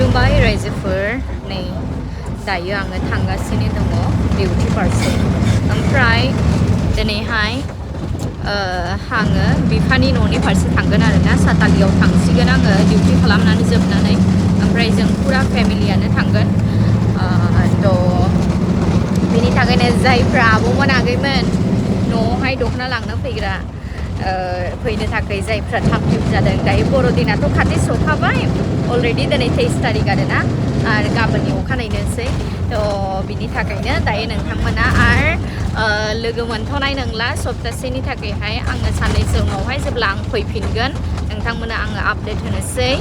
खुलुमबाय रायजोफोर नै दायो आङो थांगासिनो दङ डिउटि फारसे ओमफ्राय दिनैहाय आङो बिफानि न'नि फारसे थांगोन आरोना सातालियाव थांसिगोन आङो डिउटि खालामनानै जोबनानै ओमफ्राय जों फुरा फेमिलियानो थांगोन थ' बेनि थाखायनो जायफ्रा आब'मोन आगैमोन न'आवहाय दख'ना लांनो फैग्रा फैनो थाखाय जायफ्रा थाब थिम जादों दायो बर'दिनाथ' खाथि सौफाबाय अलरेडि दिनै 23 तारिख आरोना आरो गाबोननि अखानायनोसै थ' बिनि थाखायनो दायो नोंथांमोना आरो लोगो मोनथ'नाय नंला सप्तासेनि थाखायहाय आङो साननैसो उनावहाय जेब्ला आं फैफिनगोन नोंथांमोना आङो आपडेट होनोसै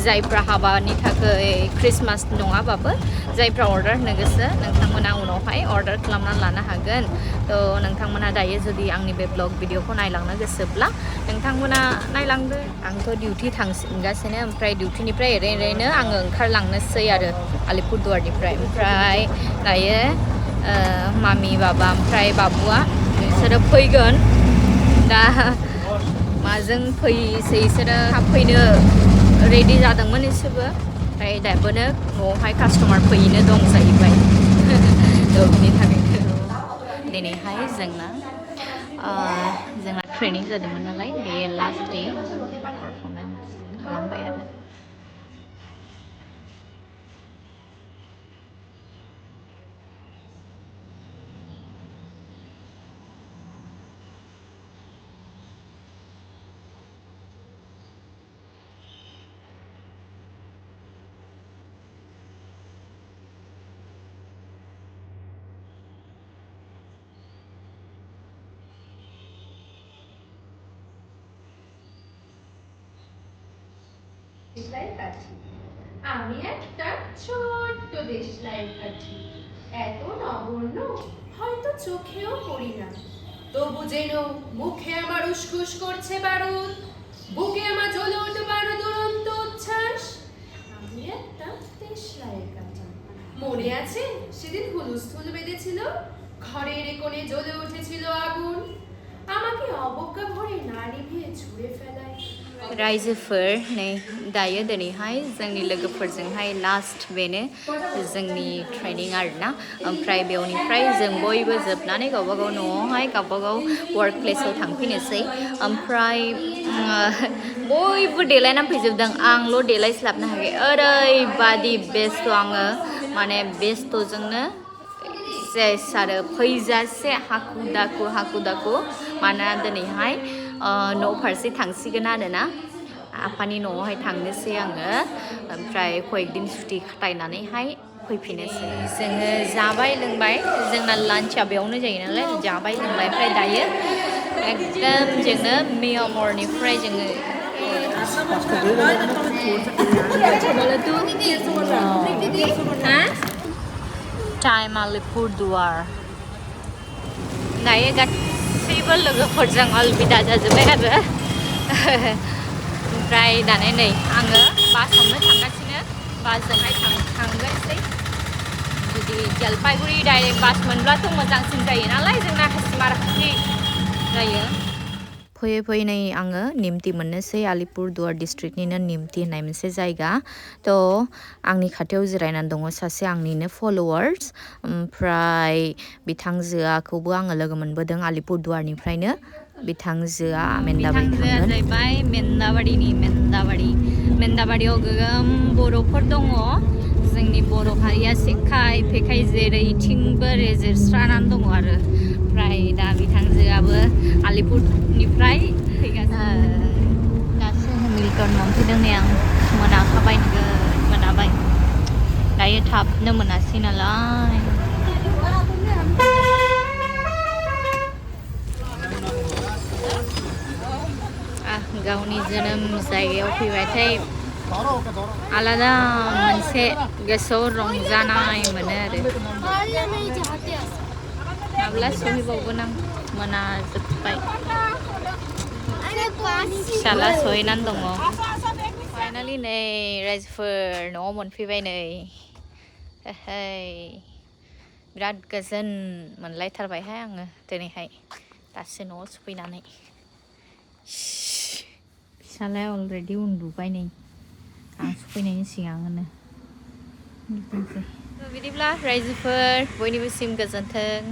जायफ्रा हाबानि थाखाय क्रिसमास नङाबाबो जायफ्रा अर्डार होनो गोसो नोंथांमोना उनावहाय अर्डार खालामनानै लानो हागोन थ' नोंथांमोना दायो जुदि आंनि बे ब्लग भिडिअखौ नायलांनो गोसोब्ला नोंथांमोना नायलांदो आंथ' डिउटि थांगासिनो ओमफ्राय डिउटिनिफ्राय ओरैनो आङो ओंखारलांनोसै आरो आलिपुरदुवारनिफ्राय ओमफ्राय दायो मामि बाबा ओमफ्राय बाबुआ बिसोरो फैगोन दा माजों फैसै बिसोरो थाब फैनो रेडि जादोंमोन इसोरबो ओमफ्राय दाबोनो न'आवहाय कास्टमार फैनो दं जाहैबाय बिनि थाखायनो दिनैहाय जोंना ट्रेनिं जादोंमोन नालाय बे लास्ट डे पारफरमेन्स खालामबाय आरो আমি একটা ছোট্ট দেশলাই কাঠি এত নগণ্য হয়তো চোখেও পড়ি না তবু যেন মুখে আমার উসখুস করছে বারুদ বুকে আমার জ্বলে ওঠে বারো দুরন্ত উচ্ছ্বাস আমি একটা দেশলাই কাঠি মনে আছে সেদিন হুলুস্থুল বেঁধেছিল ঘরের কোণে জ্বলে উঠেছিল আগুন আমাকে অবজ্ঞা ভরে না নিভিয়ে ছুঁড়ে ফেলায় रायजोफोर नै दायो दिनैहाय जोंनि लोगोफोरजोंहाय लास्ट बेनो जोंनि ट्रेनिं आरोना ओमफ्राय बेवनिफ्राय जों बयबो जोबनानै गावबागाव न'आवहाय गावबागाव वर्क प्लेसाव थांफिनोसै ओमफ्राय बयबो देलायनानै फैजोबदों आंल' देलायस्लाबनो हायाखै ओरैबादि बेस्थ' आङो माने बेस्थ'जोंनो सेस आरो फैजासे हाखु दाखु मानोना दिनैहाय न' फारसे थांसिगोन आरोना आफानि न'आवहाय थांनोसै आङो ओमफ्राय कয়েকদিন सुटि खाटायनानैहाय फैफिनोसै जोङो जाबाय लोंबाय जोंना लान्चआ बेयावनो जायो नालाय जाबाय लोंबाय ओमफ्राय दायो एकदम जोङो मियामरनिफ्राय जोङो टाइम आलिपुरदुवार दायो गासैबो लोगोफोरजों अलबिदा जाजोब्बाय आरो ओमफ्राय दाने नै आङो बासावनो थांगासिनो बासजोंहाय थांगोनसै जुदि जलपाइगुरि डाइरेक्ट बास मोनब्लाथ' मोजांसिन जायो नालाय जोंना हासिमाराखि जायो फैयै फैयै नै आङो निमति मोननोसै आलिपुरदुवार डिस्ट्रिक्टनिनो निमति होननाय मोनसे जायगा थ' आंनि खाथियाव जिरायनानै दङ सासे आंनिनो फलोवार्स ओमफ्राय बिथांजोआखौबो आङो लोगो मोनबोदों आलिपुरदुवारनिफ्रायनो बिथांजोआ मेन्दाबारि थांगोन जाहैबाय मेन्दाबारियाव गोबां बर'फोर दङ जोंनि बर' हारिया सेखाय फेखाय जेरैथिंबो रेजेरस्रानानै दङ आरो ओमफ्राय दा बिथांजोआबो आलिपुरनिफ्राय फैगासिनो दासो हेमिल्टन मोनफैदों नै आं मोनाखाबाय मोनाबाय दायो थाबनो मोनासै नालाय गावनि जोनोम जायगायाव फैबाथाय आलादा मोनसे गोसोआव रंजानाय मोनो आरो माब्ला सहैबावगोन आं मोनाजोब्बाय फिसाला सहैनानै दङ फाइनालि नै रायजोफोर न'आव मोनफैबाय नै बिराद गोजोन मोनलायथारबायहाय आङो दिनैहाय दासो न'आव सफैनानै फिसालाया अलरेडि उन्दुबाय नै आं सफैनायनि सिगांनो बिदिब्ला रायजोफोर बयनिबोसिम गोजोन्थों